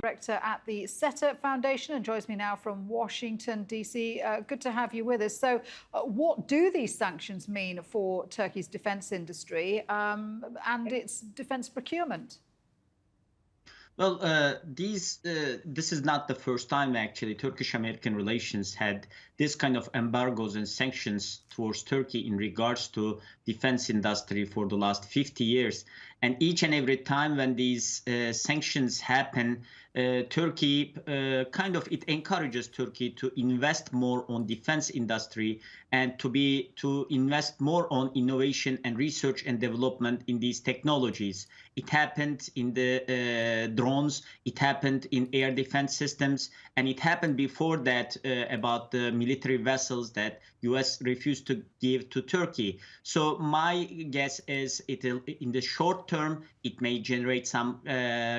Director at the SETA Foundation, and joins me now from Washington, D.C. Good to have you with us. So what do these sanctions mean for Turkey's defence industry and its defence procurement? Well, this is not the first time, actually, Turkish-American relations had this kind of embargoes and sanctions towards Turkey in regards to defense industry for the last 50 years. And each and every time when these sanctions happen, Turkey it encourages Turkey to invest more on defense industry and to invest more on innovation and research and development in these technologies. It happened in the drones, it happened in air defense systems, and it happened before that about the military vessels that US refused to give to Turkey. So my guess is in the short term, it may generate some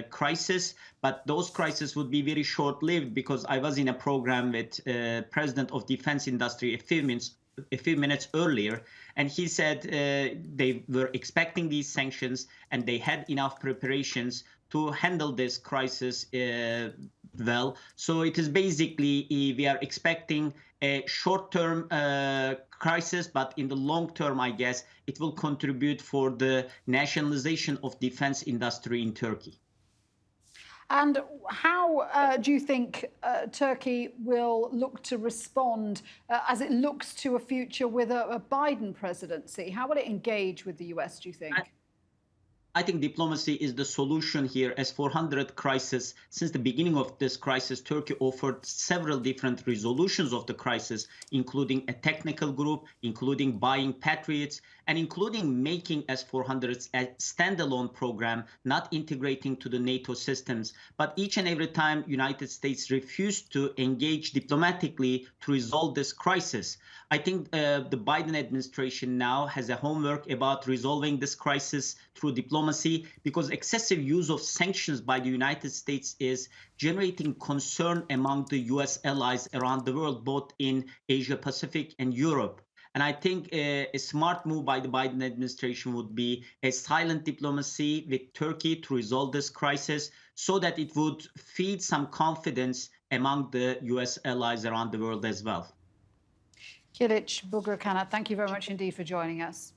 crisis, but those crises would be very short-lived, because I was in a program with President of Defense Industry a few minutes earlier, and he said they were expecting these sanctions and they had enough preparations to handle this crisis well. So it is basically we are expecting a short-term crisis, but in the long term, I guess, it will contribute for the nationalization of defense industry in Turkey. And how do you think Turkey will look to respond as it looks to a future with a Biden presidency? How will it engage with the US, do you think? I think diplomacy is the solution here. As 400 crisis, since the beginning of this crisis, Turkey offered several different resolutions of the crisis, including a technical group, including buying Patriots, and including making S-400s a standalone program, not integrating to the NATO systems. But each and every time, United States refused to engage diplomatically to resolve this crisis. I think the Biden administration now has a homework about resolving this crisis through diplomacy, because excessive use of sanctions by the United States is generating concern among the US allies around the world, both in Asia Pacific and Europe. And I think a smart move by the Biden administration would be a silent diplomacy with Turkey to resolve this crisis, so that it would feed some confidence among the US allies around the world as well. Kilic Bugra Kanat, thank you very much indeed for joining us.